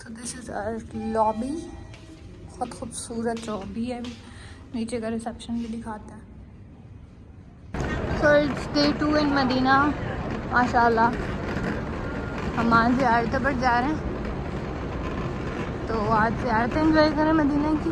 तो this is lobby, बहुत खूबसूरत लॉबी है। नीचे का रिसेप्शन भी दिखाता है। So it's day 2 in Medina माशाल्लाह। हम आज ज़ियारत पर जा रहे हैं, तो आज ज़ियारत एंजॉय करें मदीना की।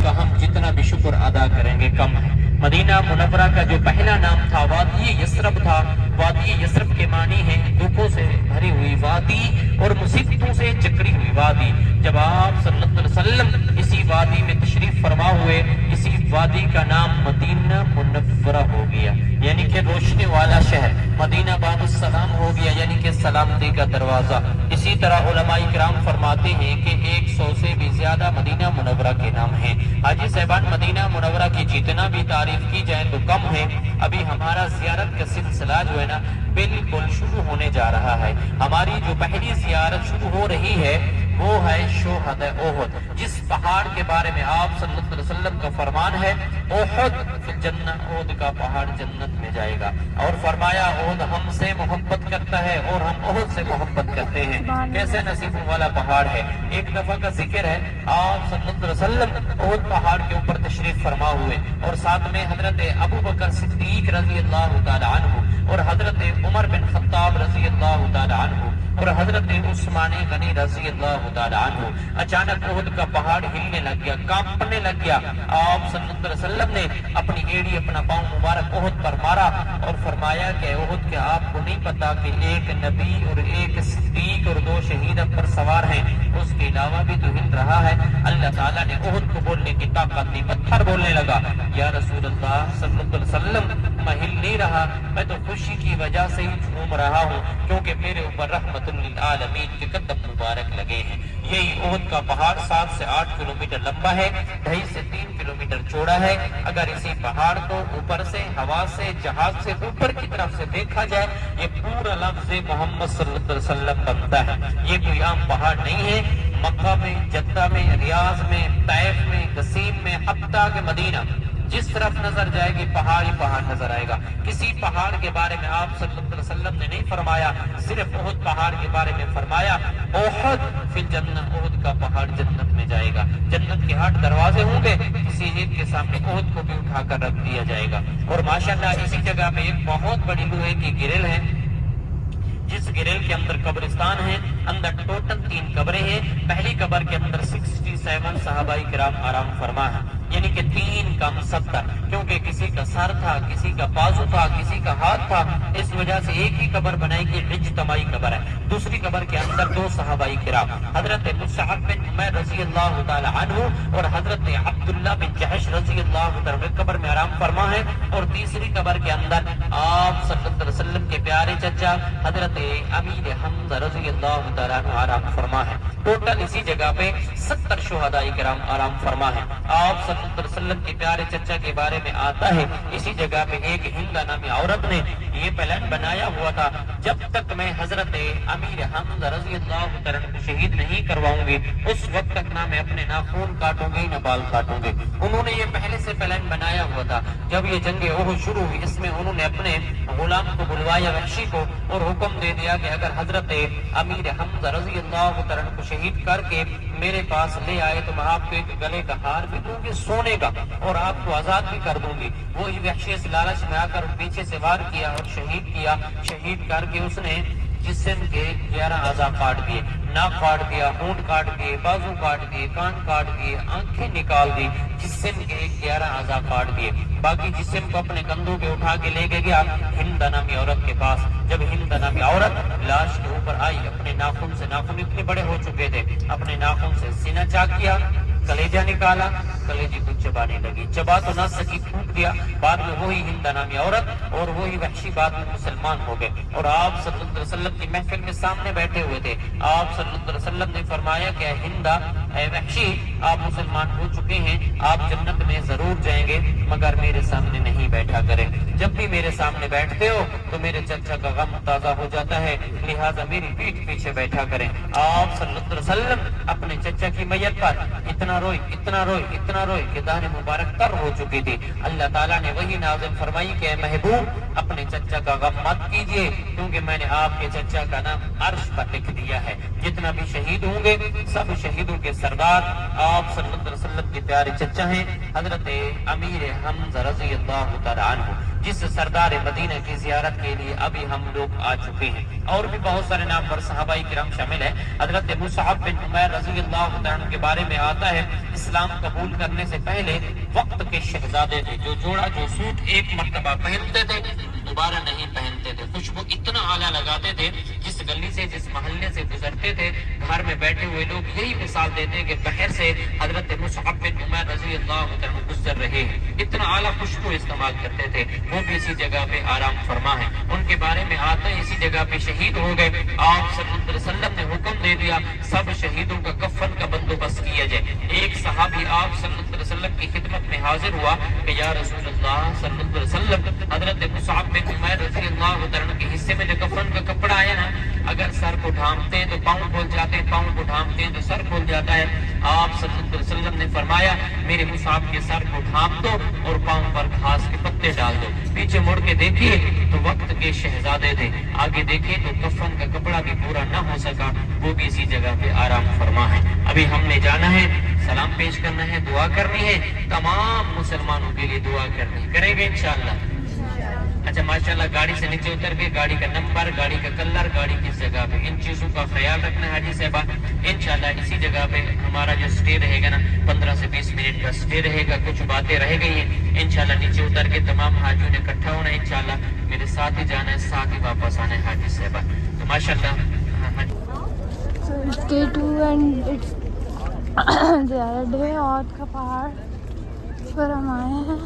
हम जितना भी शुक्र अदा करेंगे कम है। मदीना मुनव्वरा का जो पहला नाम था वादी यसरब था। वादी यसरब के मानी है दुखों से भरी हुई वादी और मुसीबतों से जकड़ी हुई वादी। जब आप सल्लल्लाहु अलैहि वसल्लम इसी वादी में तशरीफ फरमा हुए, इसी वादी का नाम मदीना मुनव्वरा हो गया, यानी कि रोशनी वाला शहर। मदीना बाबुस्सलाम हो गया, यानी कि सलामती का दरवाजा। इसी तरह उलमाए किराम फरमाते हैं कि 100 से भी ज्यादा मदीना मुनव्वरा के नाम हैं। हाजी साहबान, मदीना मुनव्वरा की जितना भी तारीफ की जाए तो कम है। अभी हमारा जियारत का सिलसिला जो है ना बिल्कुल शुरू होने जा रहा है। हमारी जो पहली जियारत शुरू हो रही है वो है शोहद ओहद, जिस पहाड़ के बारे में आप सल्लल्लाहु अलैहि वसल्लम का फरमान है ओहद फिल जन्नत, ओहद का पहाड़ जन्नत में जाएगा। और फरमाया ओहद हमसे मोहब्बत करता है और हम ओहद से मोहब्बत करते हैं। कैसे नसीबों वाला पहाड़ है। एक दफा का जिक्र है, आप सल्लल्लाहु अलैहि वसल्लम ओहद पहाड़ के ऊपर तशरीफ फरमा हुए और साथ में हजरत अबू बकर सिद्दीक रजी अल्लाह तआला अन्हु और हजरत उमर बिन खत्ताब रजी अल्लाह तआला अन्हु और हजरत उस्मान गनी रजी अल्लाह तआला अन्हु। अचानक ओहद का पहाड़ हिलने लग गया, कांपने लग गया। आप सल्लल्लाहु अलैहि वसल्लम ने अपनी एड़ी, अपना पांव मुबारक ओहद पर मारा और फरमाया कि ओहद के आपको नहीं पता कि एक नबी और एक सिद्दीक और 2 शहीद पर सवार हैं, उसके अलावा भी तो हिल रहा है। अल्लाह ताला ने ओहद को बोलने की ताकत दी। पत्थर बोलने लगा, या रसूल अल्लाह सल्लल्लाहु अलैहि वसल्लम, मैं हिल नहीं रहा, मैं तो खुशी की वजह से ही झूम रहा हूँ, क्योंकि मेरे ऊपर रहमतुल लिल आलमीन के कदम मुबारक लगे हैं। यही ओहद का पहाड़ 7 से 8 किलोमीटर लंबा है, 2.5 से 3 किलोमीटर चौड़ा है। अगर इसी पहाड़ को ऊपर से, हवा से, जहाज से ऊपर की तरफ से देखा जाए, ये पूरा लफ्ज़ मोहम्मद सल्लल्लाहु अलैहि वसल्लम बनता है। ये कोई आम पहाड़ नहीं है। मक्का में, जद्दा में, रियाज में, तैफ में, गसीम में, हत्ता के मदीना, जिस तरफ नजर जाएगी पहाड़ ही पहाड़ नजर आएगा। किसी पहाड़ के बारे में आप सल्लल्लाहु अलैहि वसल्लम ने नहीं फरमाया, सिर्फ ओहद पहाड़ के बारे में फरमाया ओहद फिल जन्नत, ओहद का पहाड़ जन्नत में जाएगा। जन्नत के 8 दरवाजे होंगे, किसी एक के सामने ओहद को भी उठाकर रख दिया जाएगा। और माशाल्लाह इसी जगह पे एक बहुत बड़ी लोहे की गिरिल है, जिस गिरिल के अंदर कब्रिस्तान है। अंदर टोटल 3 कब्रें हैं। पहली कब्र के अंदर 67 सहाबाई किराम आराम फरमा है, यानी कि 3 कम 70, क्योंकि किसी का सर था, किसी का बाजू था, किसी का हाथ था, इस वजह से एक ही कब्र बनाई कि इज्तमाई कब्र है। दूसरी कब्र के अंदर 2 सहाबाई किराम, हजरत मुसअब बिन उमैर रजी अल्लाह तआला अन्हु और हजरत अब्दुल्लाह बिन जहश रजी अल्लाह तआला कब्र में आराम फरमा है। और तीसरी कब्र के अंदर आप सल्लल्लाहु अलैहि वसल्लम के प्यारे चचा हजरत अमीर हमजा रजी अल्लाह तआला अन्हु आराम फरमा है। टोटल इसी जगह पे 70 शुहदाए किराम आराम फरमा है। आप सल्लल्लाहु अलैहि वसल्लम के प्यारे चचा के बारे में आता है, इसी जगह पे एक हिंदा नामी औरत ने ये प्लान बनाया हुआ था, जब तक मैं हजरत अमीर हमजा रजी अल्लाह तआला को शहीद नहीं करवाऊंगी, उस वक्त तक ना मैं अपने नाखून काटूंगी ना बाल काटूंगी। उन्होंने ये पहले से प्लान बनाया हुआ था। जब ये जंग ओहद शुरू हुई, इसमें उन्होंने अपने गुलाम को बुलवाया वहशी को और हुक्म दे दिया कि अगर हजरत अमीर हमजा रजी अल्लाह तआला को शहीद करके मेरे पास ले आए तो मैं आपको एक गले का हार भी दूंगी सोने का और आपको आजाद भी कर दूंगी। वो वहशी इस लालच में आकर पीछे से वार किया और शहीद किया। शहीद करके उसने जिस्म के 11 अज़ा काट दिए, नाक काट दिया, होंठ काट दिए, बाजू काट दिए, कान काट दिए, आंखें निकाल दी, जिस्म के 11 अज़ा काट दिए। बाकी जिस्म को अपने कंधों पे उठा के लेके गया हिंदा नामी औरत के पास। जब हिंदा नामी औरत लाश के ऊपर आई, अपने नाखून से, नाखून इतने बड़े हो चुके थे, अपने नाखून से सीना चाक किया, कलेजा निकाला, कलेजे को चबाने लगी। चबा तो ना सकी, फूंक दिया। बाद में वही हिंदा नामी औरत और वही वहशी बाद में मुसलमान हो गए और आप सल्लल्लाहु अलैहि वसल्लम की महफिल में सामने बैठे हुए थे। आप सल्लल्लाहु अलैहि वसल्लम ने फरमाया कि हिंदा, ऐ वहशी, आप मुसलमान हो चुके हैं, आप जन्नत में जरूर जाएंगे, मगर मेरे सामने नहीं बैठा करें। जब भी मेरे सामने سامنے بیٹھتے ہو تو میرے چچا کا غم تازہ ہو جاتا ہے، لہٰذا میری پیٹھ پیچھے بیٹھا کریں۔ آپ صلی اللہ علیہ وسلم اپنے چچا کی میت پر اتنا روئے کہ داڑھی مبارک تر ہو چکی تھی۔ اللہ تعالیٰ نے وہی نازل فرمائی کہ اے محبوب اپنے چچا کا غم مت کیجیے، کیونکہ میں نے آپ کے چچا کا نام عرش پر لکھ دیا ہے۔ جتنا بھی شہید ہوں گے سب شہیدوں کے سردار آپ صلی اللہ علیہ وسلم کے پیارے چچا ہیں حضرت امیر حمزہ رضی اللہ تعالیٰ عنہ، جس سردار مدینہ کی زیارت کے لیے ابھی ہم لوگ آ چکے ہیں۔ اور بھی بہت سارے نام پر صحابہ کرام شامل ہیں۔ حضرت مصعب بن عمیر رضی اللہ عنہ کے بارے میں آتا ہے، اسلام قبول کرنے سے پہلے وقت کے شہزادے تھے، جو جوڑا جو سوٹ ایک مرتبہ پہنتے تھے دوبارہ نہیں پہنتے تھے، خوشبو اتنا اعلیٰ لگاتے تھے، جس گلی سے جس محلے سے گزرتے تھے گھر میں بیٹھے ہوئے لوگ یہی مثال دیتے کہ باہر سے حضرت مصعب بن عمیر رضی اللہ عنہ گزر رہے ہیں، اتنا اعلیٰ خوشبو استعمال کرتے تھے۔ وہ بھی اسی جگہ پہ آرام فرما ہے، ان کے بارے میں آتا ہے اسی جگہ پہ شہید ہو گئے۔ آپ صلی اللہ علیہ وسلم نے حکم دے دیا سب شہیدوں کا کفن کا بندوبست کیا جائے۔ ایک صحابی آپ صلی اللہ علیہ وسلم کی خدمت میں حاضر ہوا کہ یا رسول اللہ صلی اللہ علیہ وسلم، حضرت مصعب بن عمیر رضی اللہ عنہ کے حصے میں جو کفن کا کپڑا آیا نا، اگر سر کو ڈھانپتے ہیں تو پاؤں کھول جاتے ہیں، پاؤں کو ڈھانپتے ہیں تو سر کھول جاتا ہے۔ آپ صلی اللہ علیہ وسلم نے فرمایا میرے مصعب کے سر کو ڈھانپ دو اور پاؤں پر گھاس کے پتے ڈال دو۔ پیچھے مڑ کے دیکھیے تو وقت کے شہزادے تھے، آگے دیکھیے تو کفن کا کپڑا بھی پورا نہ ہو سکا، وہ بھی اسی جگہ پہ آرام فرما ہے۔ ابھی ہم نے جانا ہے، سلام پیش کرنا ہے، دعا کرنی ہے، تمام مسلمانوں کے لیے دعا کرنی ہے، کریں گے انشاءاللہ۔ اچھا ماشاءاللہ، گاڑی سے نیچے اتر کے گاڑی کا نمبر، گاڑی کا کلر، گاڑی کس جگہ پہ، ان چیزوں کا خیال رکھنا ہے حاجی صاحبہ۔ انشاءاللہ اسی جگہ پہ ہمارا جو سٹے رہے گا نا 15 سے 20 منٹ کا سٹے رہے گا، کچھ باتیں رہ گئی ہیں، انشاءاللہ نیچے اتر کے تمام حاجیوں نے اکٹھا ہونا ہے، انشاءاللہ میرے ساتھ ہی جانا ہے، ساتھ ہی واپس آنا ہے حاجی صاحبہ۔ تو ماشاءاللہ So it's day 2 and it's زیارت ڈے عود کا پہاڑ پر ہم آئے ہیں،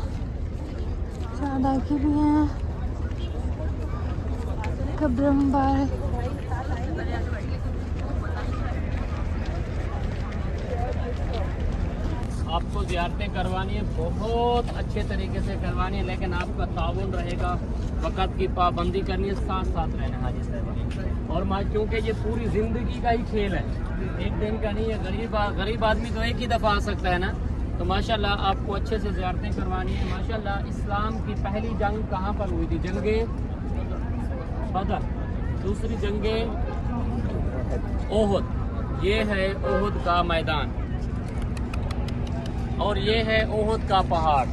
شہدا کی بھی ہیں، قبر مبارک۔ آپ کو زیارتیں کروانی ہے، بہت اچھے طریقے سے کروانی ہے، لیکن آپ کا تعاون رہے گا، وقت کی پابندی کرنی ہے، ساتھ ساتھ رہنا ہے حاجی صاحب۔ اور کیونکہ یہ پوری زندگی کا ہی کھیل ہے، ایک دن کا نہیں ہے، غریب آدمی تو ایک ہی دفعہ آ سکتا ہے نا۔ تو ماشاءاللہ آپ کو اچھے سے زیارتیں کروانی ہے۔ ماشاءاللہ اسلام کی پہلی جنگ کہاں پر ہوئی تھی؟ جنگ بدر، دوسری جنگ احد، یہ ہے احد کا میدان اور یہ ہے احد کا پہاڑ۔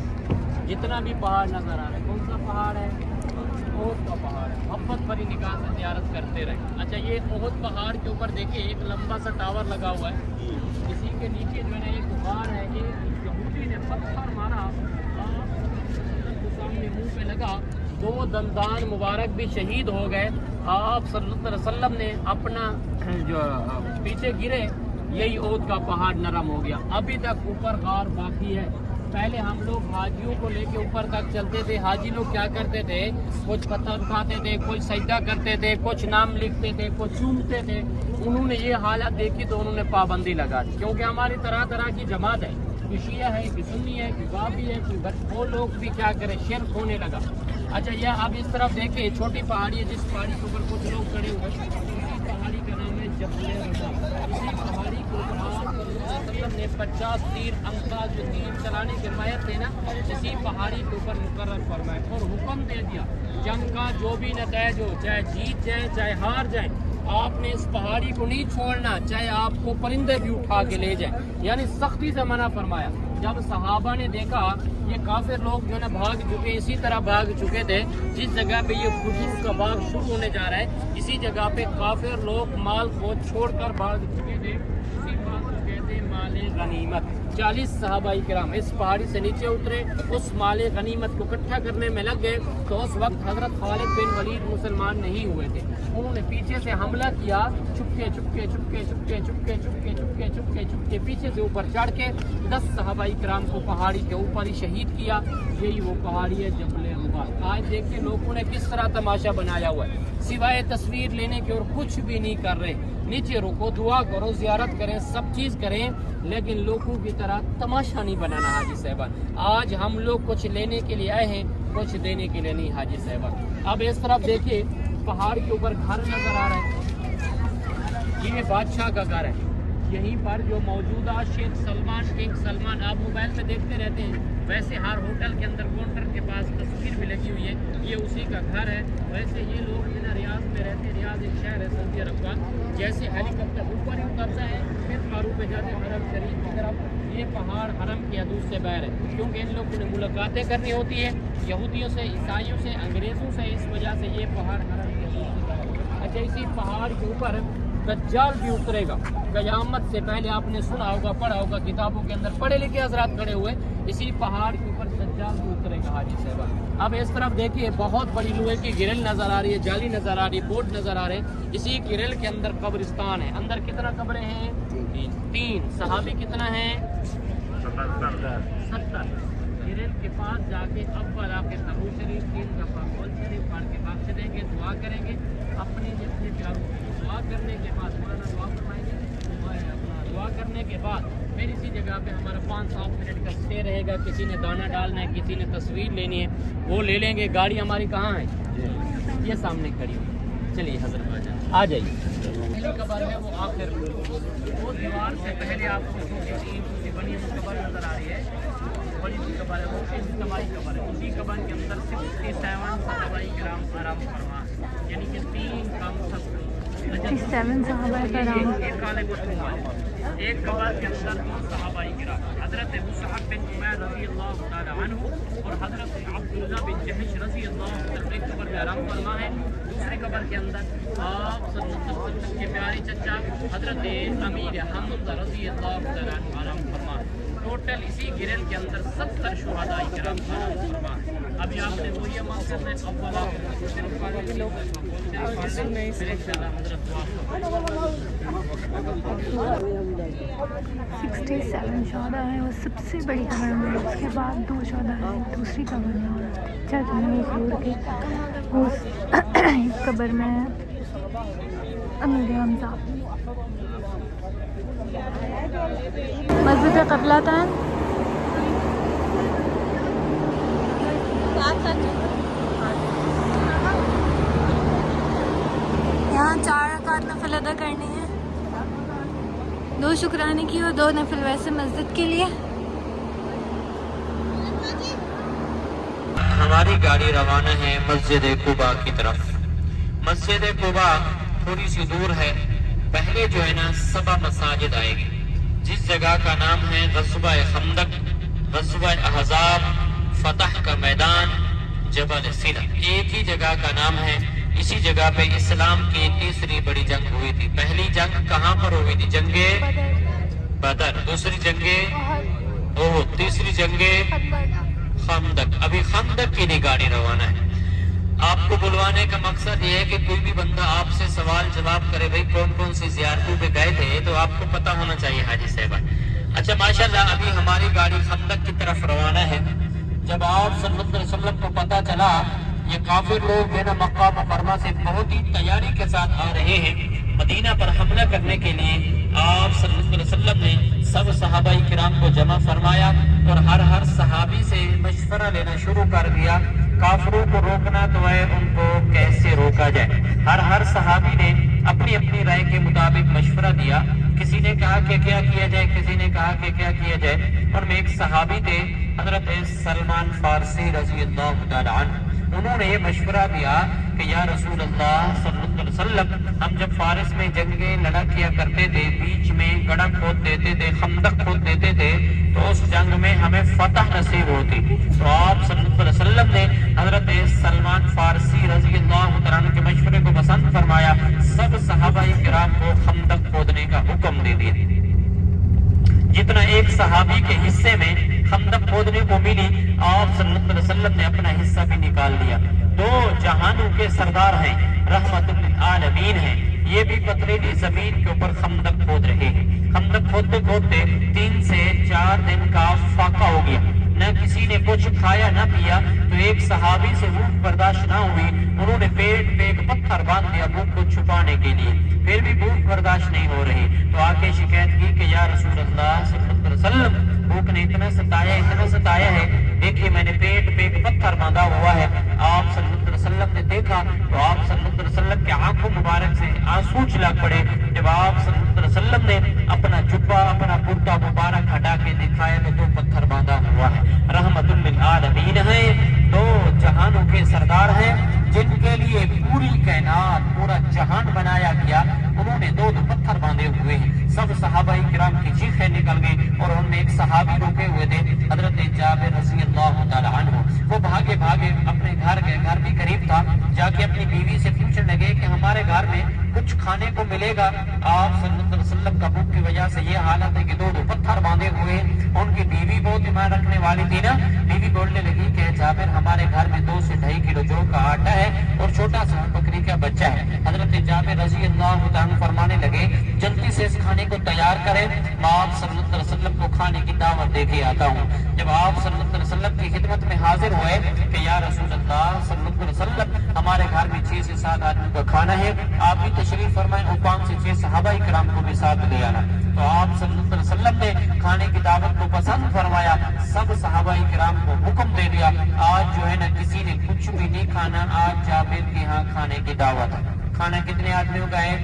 جتنا بھی پہاڑ نظر آ رہا ہے، کون سا پہاڑ ہے؟ احد کا پہاڑ ہے۔ محبت بھری نگاہ سے زیارت کرتے رہے۔ اچھا یہ احد پہاڑ کے اوپر دیکھیے ایک لمبا سا ٹاور لگا ہوا ہے، اسی کے نیچے جو ہے ایک غار ہے، ایک یہودی نے پتھر مارا، کے سامنے منہ پہ لگا، 2 دندان مبارک بھی شہید ہو گئے۔ آپ صلی اللہ علیہ وسلم نے اپنا جو پیچھے گرے، یہی احد کا پہاڑ نرم ہو گیا۔ ابھی تک اوپر غار باقی ہے۔ پہلے ہم لوگ حاجیوں کو لے کے اوپر تک چلتے تھے، حاجی لوگ کیا کرتے تھے، کچھ پتھر اٹھاتے تھے، کچھ سجدہ کرتے تھے، کچھ نام لکھتے تھے، کچھ چومتے تھے۔ انہوں نے یہ حالت دیکھی تو انہوں نے پابندی لگا دی، کیونکہ ہماری طرح طرح کی جماعت ہے، کوئی شیعہ ہے، کوئی سنی ہے، کوئی بابی ہے، کوئی وہ لوگ بھی کیا کرے، شرک ہونے لگا۔ اچھا یہ اب اس طرف دیکھیں، چھوٹی پہاڑی ہے، جس پہاڑی کے اوپر کچھ لوگ کھڑے ہوئے، اسی پہاڑی کا نام ہے جبل رضا۔ اسی پہاڑی کو نے 50 تیر امتاز جو تیر چلانے کی روایت تھے نا، اسی پہاڑی کے اوپر مقرر فرمائے اور حکم دے دیا جنگ کا جو بھی نتائج ہو، چاہے جیت جائیں چاہے ہار جائیں، آپ نے اس پہاڑی کو نہیں چھوڑنا، چاہے آپ کو پرندے بھی اٹھا کے لے جائیں، یعنی سختی سے منع فرمایا۔ جب صحابہ نے دیکھا یہ کافر لوگ جو ہے بھاگ چکے، اسی طرح بھاگ چکے تھے جس جگہ پہ یہ کھجور کا باغ شروع ہونے جا رہا ہے، اسی جگہ پہ کافر لوگ مال کو چھوڑ کر بھاگ چکے تھے، اسی بات کو کہتے ہیں مال غنیمت۔ 40 صحابہ کرام اس پہاڑی سے نیچے اترے، اس مال غنیمت کو اکٹھا کرنے میں لگ گئے، تو اس وقت حضرت خالد بن ولید مسلمان نہیں ہوئے تھے، انہوں نے پیچھے سے حملہ کیا، چپکے چپکے چپکے چپکے چپکے چپکے چپکے چپکے چپکے پیچھے سے اوپر چڑھ کے 10 صحابہ کرام کو پہاڑی کے اوپر ہی شہید کیا۔ یہی وہ پہاڑی ہے جبل पास। आज देखिए लोगों ने किस तरह तमाशा बनाया हुआ है, सिवाय तस्वीर लेने की और कुछ भी नहीं कर रहे। नीचे रुको, दुआ करो, जियारत करें, सब चीज़ करें, लेकिन लोगों की तरह तमाशा नहीं बनाना हाजी साहबान। आज हम लोग कुछ लेने के लिए आए हैं, कुछ देने के लिए नहीं हाजी साहबान। अब इस तरफ देखिए पहाड़ के ऊपर घर नजर आ रहा है, ये बादशाह का घर है। यहीं पर जो मौजूदा शेख सलमान, किंग सलमान, आप मोबाइल में देखते रहते हैं, वैसे हर होटल के अंदर काउंटर के पास तस्वीर भी लगी हुई है, ये उसी का घर है। वैसे ये लोग जो ना रियाज में रहते हैं, रियाज एक शहर है सऊदी अरब का। जैसे हेलीकॉप्टर ऊपर ही उतरता है फिर मारू पे जाते हैं हरम शरीफ की तरफ, ये पहाड़ हरम की हदूद से बाहर है, क्योंकि इन लोगों ने मुलाकातें करनी होती है यहूदियों से, ईसाइयों से, अंग्रेज़ों से, इस वजह से ये पहाड़ हरम की हदूद से बाहर है। अच्छा, इसी पहाड़ के ऊपर दज्जाल भी उतरेगा क़यामत से पहले। आपने सुना होगा, पढ़ा होगा किताबों के अंदर, पढ़े लिखे हजरात खड़े हुए, इसी पहाड़ के ऊपर दज्जाल भी उतरेगा हाजी साहब। अब इस तरफ देखिए बहुत बड़ी लोहे की ग्रिल नज़र आ रही है, जाली नज़र आ रही है, बोर्ड नज़र आ रहे हैं। इसी ग्रिल के अंदर कब्रिस्तान है। अंदर कितना कब्रें हैं? तीन। सहाबी कितना है? 70। ग्रिल के पास जाके अव्वल आके तबू शरीफ, 3 दफ़ा कौल शरीफ पढ़ के बात चलेंगे, दुआ करेंगे अपने अपने प्यारों के लिए। दुआ करने के बाद मौलाना दुआ फरमाएंगे, अपना दुआ करने के बाद फिर इसी जगह पे हमारा 5-7 मिनट का स्टे रहेगा। किसी ने दाना डालना है, किसी ने तस्वीर लेनी है, वो ले लेंगे। गाड़ी हमारी कहाँ है? ये सामने खड़ी हुई। चलिए हजरत आ जाइए। पहली कबर है वो आखिर, वो दीवार से पहले आपको छोटी बनी कबर नजर आ रही है, बड़ी सी कबर है, वो इज्तिमाई कबर है। उसी कबर के अंदर 67 सहाबाए किराम आराम फरमा, यानी कि 3 कम सब 67 सहाबाए किराम। एक काले गुस्बे वाले, एक कबर के अंदर 2 सहाबाए किराम, हजरत मुसअब बिन उमैर रज़ी अल्लाह तआला अन्हु और हजरत अब्दुल्लाह बिन जहश रज़ी अल्लाह तआला, एक कबर में आराम फरमा है। दूसरी कबर के अंदर आप सल्लल्लाहु अलैहि वसल्लम के प्यारे चचा हजरत अमीर हमजा रज़ी अल्लाह तआला अन्हु आराम फरमा। टोटल इसी गिरल के अंदर 70 शुहदाए किराम आराम फरमा। अभी आपने वो ये अमल करना है, अव्वल आखिर सिर्फ पानी लोग फिर इंशाअल्लाह हजरत दुआ 67 शोधा है, वो सबसे बड़ी कबर में। उसके बाद 2 शोधा है दूसरी कबर में, और अच्छा जाने जोड़ के उस कबर में अमीर हमजा। मस्जिद क़िबलातैन यहाँ 4 रकात नफिल अदा करनी है, 2 शुक्राने की और 2 नफिल वैसे मस्जिद के लिए। हमारी गाड़ी रवाना है मस्जिद कुबा की तरफ। मस्जिद कुबा थोड़ी सी दूर है। पहले जो है ना 7 मसाजिद आएगी, जिस जगह का नाम है ग़ज़वा खंदक, ग़ज़वा अहज़ाब, फतह का मैदान, जबल सिला, एक ही जगह का नाम है। इसी जगह पे इस्लाम की तीसरी बड़ी जंग हुई थी। पहली जंग कहाँ पर हुई थी? जंगे बदर। दूसरी जंगे ओहद, तीसरी जंगे खंदक। अभी खंदक की नहीं गाड़ी रवाना है। आपको बुलवाने का मकसद ये है कि कोई भी बंदा आपसे सवाल जवाब करे, भाई कौन कौन सी ज़ियारतों पे गए थे, तो आपको पता होना चाहिए हाजी साहबा। अच्छा माशाल्लाह, अभी हमारी गाड़ी खंदक की तरफ रवाना है। जब आप सल्लल्लाहु अलैहि वसल्लम को पता चला ये काफिर लोग जो है ना मक्का मुकर्रमा से बहुत ही तैयारी के साथ आ रहे हैं मदीना पर हमला करने के लिए, आप सल्लल्लाहु अलैहि वसल्लम ने सब सहाबाई किराम को जमा फरमाया और हर सहाबी से मशवरा लेना शुरू कर दिया। काफिरों को रोकना तो है, उनको कैसे रोका जाए। हर सहाबी ने अपनी अपनी राय के मुताबिक मशवरा दिया। किसी ने कहा कि क्या किया जाए, किसी ने कहा कि क्या किया जाए। और में एक सहाबी थे हजरत सलमान फारसी रज़ी अल्लाह तआला अन्हु, उन्होंने ये मशवरा दिया कि या रसूल अल्लाह सल्लल्लाहु अलैहि वसल्लम, हम जब फारिस में जंगें लड़ा किया करते थे, बीच में गड़ा खोद देते थे, खंदक खोद देते थे, तो उस जंग में हमें फतह नसीब होती। तो आप सल्लल्लाहु अलैहि वसल्लम ने हजरत सलमान फारसी रज़ी अल्लाह तआला अन्हु के मशवरे को पसंद फरमाया। सब सहाबाई किराम को खंदक खोदने का हुक्म दे दिया। जितना एक सहाबी के हिस्से में खंदक खोदने को मिली, आप सल्लल्लाहु अलैहि वसल्लम ने अपना हिस्सा भी निकाल लिया। 2 जहानों के सरदार हैं, रहमतुल लिल आलमीन हैं, ये भी पथरीली जमीन के ऊपर खंदक खोद रहे हैं। खंदक खोदते खोदते 3 से 4 दिन का फाका हो गया। نہ کسی نے کچھ کھایا نہ پیا، تو ایک صحابی سے بھوک برداشت نہ ہوئی، انہوں نے پیٹ پہ ایک پتھر باندھ دیا بھوک کو چھپانے کے لیے، پھر بھی بھوک برداشت نہیں ہو رہی، تو آ کے شکایت کی کہ یا رسول اللہ صلی اللہ علیہ وسلم، بھوک نے اتنا ستایا ہے، دیکھیے میں نے پیٹ پہ ایک پتھر باندھا ہوا ہے۔ آپ صلی اللہ علیہ وسلم نے دیکھا تو آپ صلی اللہ علیہ وسلم کے آنکھوں مبارک سے آنسو چھلک پڑے، جب آپ صلی اللہ علیہ وسلم نے اپنا جبہ اپنا کرتا مبارک ہٹا کے دکھایا تو 2 پتھر باندھا ہوا ہے۔ رحمت للعالمین ہے، 2 جہانوں کے سردار ہیں، جن کے لیے پوری کائنات پورا جہان بنایا گیا، انہوں نے 2 پتھر باندھے ہوئے ہیں۔ سب صحابہ کرام کی چیخیں نکل گئی اور ان میں ایک صحابی روکے ہوئے تھے، حضرت جابر رضی اللہ تعالی عنہ، وہ بھاگے اپنے گھر گئے، گھر بھی قریب تھا، جا کے اپنی بیوی سے پوچھنے لگے کہ ہمارے گھر میں کچھ کھانے کو ملے گا؟ آپ صلی اللہ علیہ وسلم کا بھوک کی وجہ سے یہ حالت ہے کہ 2 پتھر باندھے ہوئے ہیں۔ ان کی بیوی بہت ایمان رکھنے والی تھی نا، بیوی بولنے لگی کہ جابر ہمارے گھر میں 2 سے 2.5 کلو جو کا آٹا ہے اور چھوٹا سا بکری کا بچہ ہے۔ حضرت جابر رضی اللہ عنہ فرمانے لگے جلدی سے اس کھانے کو تیار کریں، میں آپ صلی اللہ علیہ وسلم کو کھانے کی دعوت دے کے آتا ہوں۔ جب آپ صلی اللہ علیہ وسلم کی خدمت میں حاضر ہوئے کہ یا رسول اللہ صلی اللہ علیہ وسلم ہمارے گھر میں 6 سے 7 آدمی کا کھانا ہے، آپ بھی تشریف فرمائیں اور 5 سے 6 صحابہ کرام کو بھی ساتھ لے آنا۔ تو آپ صلی اللہ علیہ وسلم نے کھانے کی دعوت کو پسند فرمایا، سب صحابہ کرام کو حکم دے دیا آج جو ہے نا کسی نے کچھ بھی نہیں کھانا، آج جابر کے ہاں کھانے کی دعوت ہے۔ کھانا کتنے آدمیوں کا ہے؟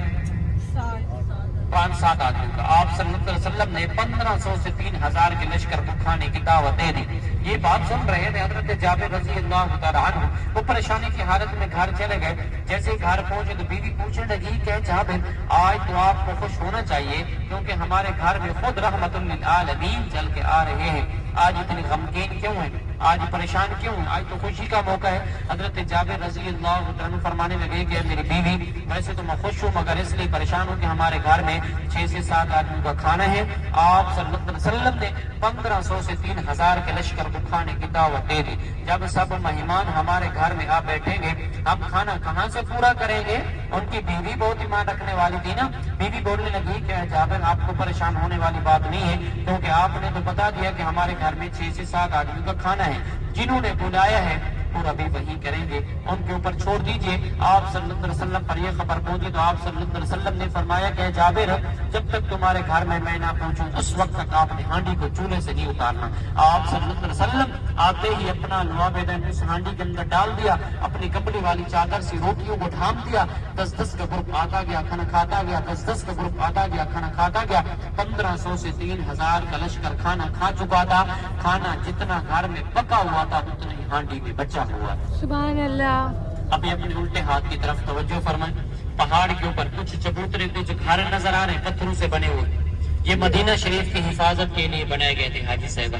5-7 آدمیوں کا۔ آپ صلی اللہ علیہ وسلم نے 1500 سے 3000 کے لشکر کو کھانے کی دعوت دے دی۔ یہ بات سن رہے تھے حضرت جابر رضی اللہ تعالیٰ عنہ، وہ پریشانی کی حالت میں گھر چلے گئے۔ جیسے ہی گھر پہنچے تو بیوی پوچھنے لگی کہ جابر آج تو آپ کو خوش ہونا چاہیے کیونکہ ہمارے گھر میں خود رحمت للعالمین چل کے آ رہے ہیں، آج اتنی غمگین کیوں ہیں، آج پریشان کیوں ہیں، آج تو خوشی کا موقع ہے۔ حضرت جابر رضی اللہ عنہ فرمانے لگے کہ میری بیوی ویسے تو میں خوش ہوں مگر اس لیے پریشان ہوں کہ ہمارے گھر میں 6 سے 7 آدمیوں کا کھانا ہے۔ آپ صلی اللہ علیہ وسلم نے 1500 سے 3000 کے لشکر کو کھانے کی دعوت دے دی۔ جب سب مہمان ہمارے گھر میں آ بیٹھیں گے ہم کھانا کہاں سے پورا کریں گے؟ ان کی بیوی بہت ایمان رکھنے والی تھی نا، بیوی بولنے لگی کہ جابر آپ کو پریشان ہونے والی بات نہیں ہے کیونکہ آپ نے تو بتا دیا کہ ہمارے گھر میں 6 سے 7 آدمیوں کا کھانا ہے، جنہوں نے بلایا ہے پورا بھی وہی کریں گے، ان کے اوپر چھوڑ دیجئے۔ آپ صلی اللہ علیہ وسلم پر یہ خبر پہنچی تو آپ صلی اللہ علیہ وسلم نے فرمایا کہ جابر جب تک تمہارے گھر میں نہ پہنچوں اس وقت تک آپ نے ہانڈی کو چولہے سے نہیں اتارنا۔ آپ صلی اللہ علیہ وسلم آتے ہی اپنا لعاب دہن اس ہانڈی کے اندر ڈال دیا، اپنی کپڑے والی چادر سے روٹیوں کو ڈھانپ دیا، 10-10 کا گروپ آتا گیا کھانا کھاتا گیا، 10-10 کا گروپ آتا گیا کھانا کھاتا گیا۔ 1500 سے 3000 کا لشکر کھانا کھا چکا تھا، کھانا جتنا گھر میں پکا ہوا تھا اتنا ہی ہانڈی میں بچا ہوا۔ سبحان اللہ۔ ابھی اپنے الٹے ہاتھ کی طرف توجہ فرمائیں، پہاڑ کے اوپر کچھ چبوترے کچھ گھر نظر آ رہے ہیں پتھروں سے بنے ہوئے، یہ مدینہ شریف کی حفاظت کے لیے بنائے گئے تھے حاجی صاحبہ۔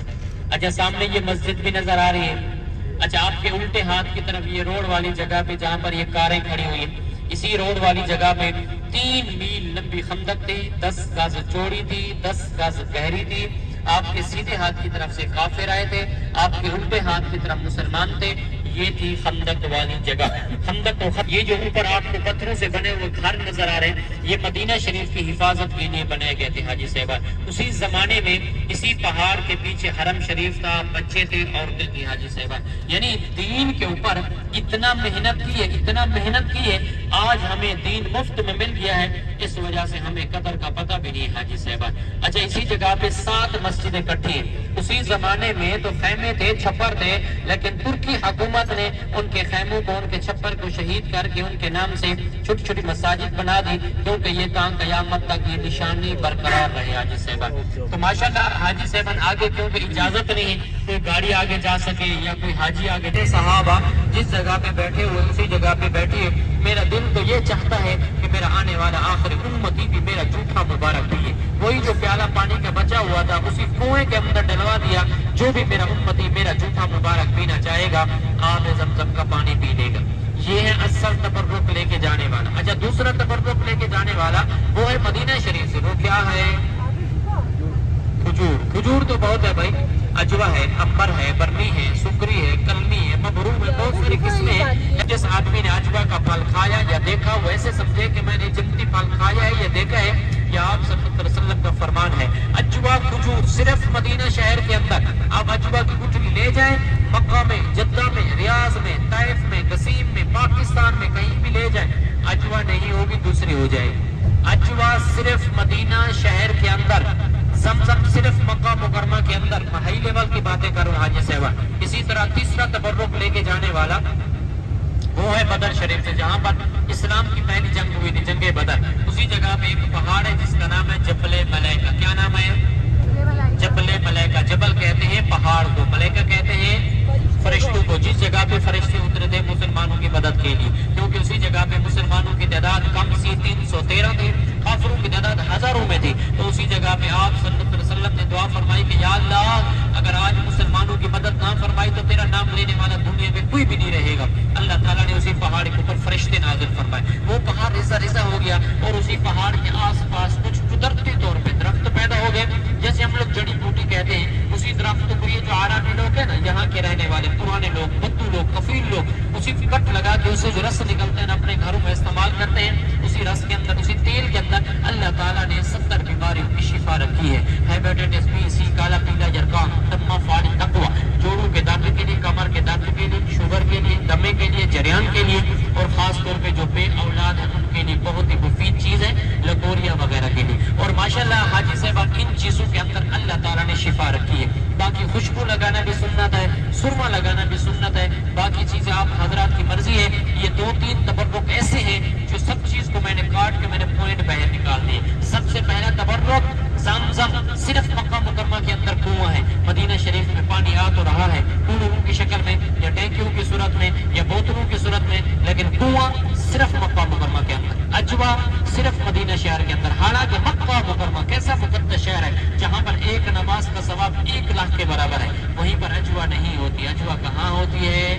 اچھا سامنے یہ مسجد بھی نظر آ رہی ہے۔ اچھا آپ کے الٹے ہاتھ کی طرف یہ روڈ والی جگہ پہ جہاں پر یہ کاریں کھڑی ہوئی ہیں، اسی روڈ والی جگہ پہ 3 میل لمبی خندق تھی، 10 گز چوڑی تھی، 10 گز گہری تھی۔ آپ کے سیدھے ہاتھ کی طرف سے کافر آئے تھے، آپ کے الٹے ہاتھ کی طرف مسلمان تھے، یہ تھی خندق والی جگہ۔ خندق یہ جو اوپر آپ کو پتھروں سے بنے ہوئے گھر نظر آ رہے ہیں یہ مدینہ شریف کی حفاظت کے لیے بنائے گئے تھے حاجی صاحبہ۔ اسی زمانے میں اسی پہاڑ کے پیچھے حرم شریف تھا، بچے تھے، عورتیں تھی حاجی صاحبہ۔ یعنی دین کے اوپر اتنا محنت کی ہے، اتنا محنت کی ہے، آج ہمیں دین مفت میں مل گیا ہے، اس وجہ سے ہمیں قدر کا پتہ بھی نہیں حاجی صاحبہ۔ اچھا اسی جگہ پہ 7 مسجدیں کٹھی ہیں۔ اسی زمانے میں تو خیمے تھے، چھپر تھے، لیکن ترکی حکومت نے ان کے خیموں کو ان کے چھپر کو شہید کر کے ان کے نام سے چھوٹی چھوٹی مساجد بنا دی کیونکہ یہ قیامت تک یہ نشانی برقرار رہے حاجی صاحبان۔ تو ماشاءاللہ حاجی صاحبان آگے کیونکہ اجازت نہیں کوئی گاڑی آگے جا سکے یا کوئی حاجی آگے جائے، صحابہ جس جگہ پہ بیٹھے ہوئے اسی جگہ پہ بیٹھیے۔ میرا دل تو یہ چاہتا ہے کہ میرا آنے والا آخری امتی بھی میرا جھوٹا مبارک پیے، وہی جو پیالہ پانی کا بچا ہوا تھا اسی کنویں کے اندر ڈلوا دیا، جو بھی میرا امتی میرا جھوٹا مبارک پینا چاہے گا آب زمزم کا پانی پی لے گا۔ یہ ہے اصل تبرک لے کے جانے والا۔ اچھا دوسرا تبرک لے کے جانے والا وہ ہے مدینہ شریف سے، وہ کیا ہے؟ کھجور۔ کھجور تو بہت ہے بھائی، اجوا ہے، امبر ہے، برنی ہے، سکری ہے، کلمی ہے، مبروم ہے، بہت ساری قسمیں ہیں۔ جس آدمی نے اجوا کا پھل کھایا یا دیکھا وہ ایسے سمجھے کہ میں نے جنتی پھل کھایا ہے یا دیکھا ہے، یہ آپ صلی اللہ علیہ وسلم کا فرمان ہے. اجوا کھجور صرف مدینہ شہر کے اندر آپ اجوا کی گٹھلی لے جائیں, مکہ میں, جدہ میں, ریاض میں, طائف میں, قصیم میں, پاکستان میں کہیں بھی لے جائیں, اجوا نہیں ہوگی, دوسری ہو جائے گی. اجوا صرف مدینہ شہر کے اندر, زمزم صرف مکہ مکرمہ کے اندر. ہائی لیول کی باتیں کروں حاجی صاحبہ. اسی طرح تیسرا تبرک لے کے جانے والا وہ ہے بدر شریف سے, جہاں پر اسلام کی پہلی جنگ ہوئی تھی, جنگ بدر. اسی جگہ پہ ایک پہاڑ ہے جس کا نام ہے جبل ملائکہ. کیا نام ہے؟ جبل ملائکہ. جبل کہتے ہیں پہاڑ کو, ملائکہ کہتے ہیں فرشتوں کو. جس جگہ پہ فرشتے اترے تھے مسلمانوں کی مدد کے لیے, کیونکہ اسی جگہ پہ مسلمانوں کی تعداد کم سی 313 تھی, کافروں کی تعداد ہزاروں میں تھی. تو اسی جگہ پہ آپ صلی اللہ علیہ وسلم نے دعا فرمائی کہ یا اللہ اگر آج مسلمانوں کی مدد نہ فرمائی تو تیرا نام لینے والا دنیا میں کوئی بھی نہیں رہے گا. اللہ تعالیٰ نے اسی پہاڑ کے اوپر فرشتے نازل فرمائے, وہ پہاڑ ریزہ ریزہ ہو گیا, اور اسی پہاڑ کے آس پاس کچھ قدرتی طور پہ درخت پیدا ہو گئے, جیسے ہم لوگ جڑی بوٹی کہتے ہیں. اسی درخت کو یہ جو عربی لوگ ہیں نا, یہاں کے رہنے والے پرانے لوگ, بدو لوگ, کفیل لوگ, اسی کٹ لگا کے اسے جو رس نکلتے ہیں اپنے گھروں میں استعمال کرتے ہیں. اسی رس کے اندر, اسی تیل کے اندر اللہ تعالیٰ نے 70 بیماریوں کی شفا رکھی ہے. ہیپیٹائٹس بی, سی, کالا پیلا جرقان, دمہ فاڑی, تقویٰ, جوڑوں کے درد کے لیے, کمر کے درد کے لیے, شوگر کے لیے, دمے کے لیے, جریان کے لیے, اور خاص طور پہ جو بے اولاد ہیں ان کے لیے بہت ہی مفید چیز ہے, لکوریا وغیرہ کے لیے. اور ماشاءاللہ حاجی صاحبہ ان چیزوں کے اندر اللہ تعالیٰ نے شفا رکھی ہے. باقی خوشبو لگانا بھی سنت ہے, سرما لگانا بھی سنت ہے, باقی چیزیں آپ حضرات کی مرضی ہے. یہ 2-3 تبرک ایسے ہیں جو سب چیز کو میں نے کاٹ کے میں نے پوائنٹ باہر نکال دیے. سب سے پہلا تبرک زمزم, صرف مکہ مکرمہ کے اندر کنواں ہے. مدینہ شریف میں پانی آ تو رہا ہے کنووں کی شکل میں, یا ٹینکیوں کی صورت میں, یا بوتلوں کی صورت میں, لیکن کنواں صرف مکہ مکرمہ کے اندر. اجوا صرف مدینہ شہر کے اندر. حالانکہ مکہ مکرمہ کیسا مقدس شہر ہے جہاں پر ایک نماز کا ثواب 1 لاکھ کے برابر ہے, وہیں پر اجوا نہیں ہوتی. اجوا کہاں ہوتی ہے؟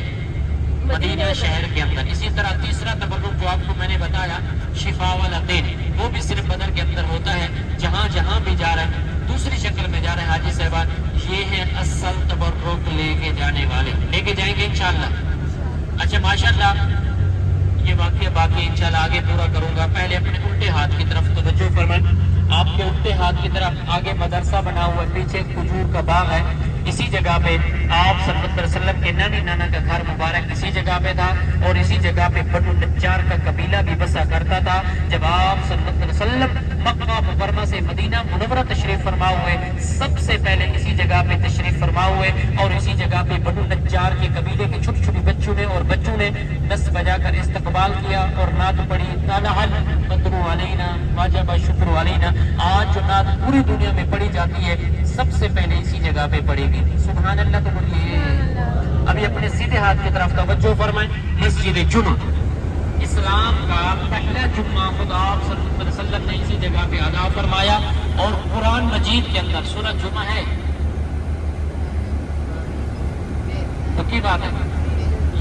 مدینہ شہر کے اندر. اسی طرح تیسرا تبرک جو آپ کو میں نے بتایا شفا والا تیل, وہ بھی صرف بدر کے اندر ہوتا ہے. جہاں جہاں بھی جا رہے ہیں دوسری شکل میں جا رہے ہیں حاجی صاحبان, یہ ہے اصل تبرک لے کے جانے والے, لے کے جائیں گے انشاءاللہ. اچھا ماشاءاللہ یہ واقعہ باقی انشاءاللہ آگے پورا کروں گا. پہلے اپنے الٹے ہاتھ کی طرف توجہ فرمائیں. آپ کے الٹے ہاتھ کی طرف آگے مدرسہ بنا ہوا ہے, پیچھے کھجور کا باغ ہے. اسی جگہ پہ آپ صلی اللہ علیہ وسلم کے نانی نانا کا گھر مبارک اسی جگہ پہ تھا, اور اسی جگہ پہ بنو نجار کا قبیلہ بھی بسا کرتا تھا. جب آپ صلی اللہ علیہ وسلم مکہ مکرمہ سے مدینہ منورہ تشریف فرما ہوئے, سب سے پہلے اسی جگہ پہ تشریف فرما ہوئے, اور اسی جگہ پہ بنو نجار کے قبیلے کے چھوٹی چھوٹی بچوں نے اور بچوں نے 10 بجا کر استقبال کیا اور نعت پڑھی, نالحل قدر علینا واجب شکر علینا. آج جو نعت پوری دنیا میں پڑھی جاتی ہے سب سے پہلے اسی جگہ پہ پڑھی گئی. سبحان اللہ تو بولیے. ابھی اپنے سیدھے ہاتھ کی طرف توجہ فرمائیں. مسجد جمعہ, اسلام کا پہلا جمعہ خود آپ صلی اللہ علیہ وسلم نے اسی جگہ پہ ادا فرمایا, اور قرآن مجید کے اندر سورۃ جمعہ ہے. تو کی بات ہے,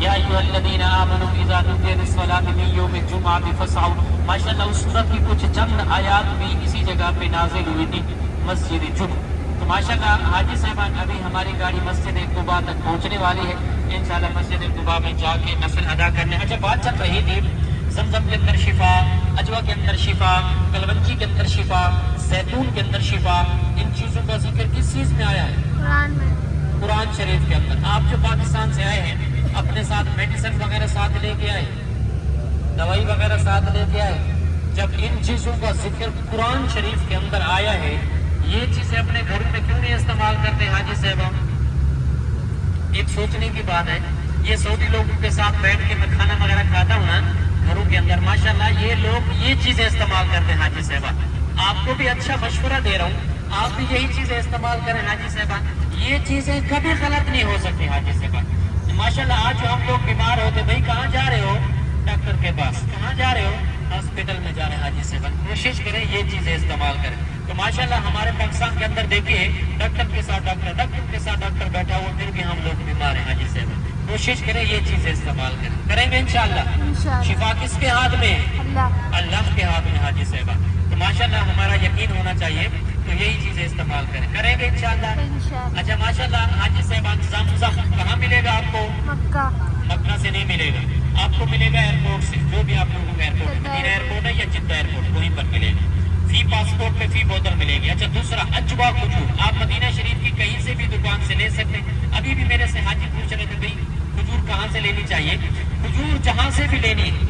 یا ایھا الذین آمنوا اذا نودی للصلاۃ من یوم الجمعۃ فاسعوا. ماشاءاللہ اس سورت کی کچھ چند آیات بھی اسی جگہ پہ نازل ہوئی تھی, مسجد جمعہ. تو ماشاءاللہ حاجی صاحبان ابھی ہماری گاڑی مسجد قباء تک پہنچنے والی ہے. انشاءاللہ مسجد قباء میں جا کے نفل ادا کرنے. اچھا بات چل رہی تھی زمزم کے اندر شفا, اجوا کے اندر شفا, کلونجی کے اندر شفا, زیتون کے اندر شفا. ان چیزوں کا ذکر کس چیز میں آیا ہے؟ قرآن میں, قرآن شریف کے اندر. آپ جو پاکستان سے آئے ہیں اپنے ساتھ میڈیسن وغیرہ ساتھ لے کے آئے, دوائی وغیرہ ساتھ لے کے آئے. جب ان چیزوں کا ذکر قرآن شریف کے اندر آیا ہے, یہ چیزیں اپنے گھروں میں کیوں نہیں استعمال کرتے حاجی صاحب؟ ایک سوچنے کی بات ہے. یہ سعودی لوگوں کے ساتھ بیٹھ کے میں کھانا وغیرہ کھاتا ہوں نا گھروں کے اندر, ماشاءاللہ یہ لوگ یہ چیزیں استعمال کرتے ہیں حاجی صاحب. آپ کو بھی اچھا مشورہ دے رہا ہوں, آپ بھی یہی چیزیں استعمال کریں حاجی صاحب. یہ چیزیں کبھی غلط نہیں ہو سکتی حاجی صاحب. ماشاءاللہ آج جو ہم لوگ بیمار ہوتے, بھائی کہاں جا رہے ہو؟ ڈاکٹر کے پاس. کہاں جا رہے ہو؟ ہاسپٹل میں جا رہے ہیں حاجی صاحب. کوشش کریں یہ چیزیں استعمال کریں. تو ماشاءاللہ ہمارے پاکستان کے اندر دیکھیے ڈاکٹر کے ساتھ ڈاکٹر بیٹھا ہوا, پھر بھی ہم لوگ بیمار ہیں حاجی صاحب. کوشش کریں یہ چیزیں استعمال کریں. کریں گے انشاءاللہ. شفا کس کے ہاتھ میں؟ اللہ کے ہاتھ میں حاجی صاحب. تو ماشاءاللہ ہمارا یقین ہونا چاہیے, تو یہی چیزیں استعمال کریں. کریں گے انشاءاللہ. اچھا ماشاءاللہ حاجی صاحب زمزم کہاں ملے گا آپ کو؟ مکہ سے نہیں ملے گا, آپ کو ملے گا ایئرپورٹ سے. جو بھی آپ لوگوں کو ایئرپورٹ, مدینہ ایئرپورٹ ہے یا جدہ ایئرپورٹ, وہیں پر ملے گا. फी पासपोर्ट पे फी बोतल मिलेगी। अच्छा दूसरा अजवा खजूर, आप मदीना शरीफ की कहीं से भी दुकान से ले सकते हैं। अभी भी मेरे से हाजी पूछ रहे थे भाई खजूर कहाँ से लेनी चाहिए। खजूर जहाँ से भी लेनी है,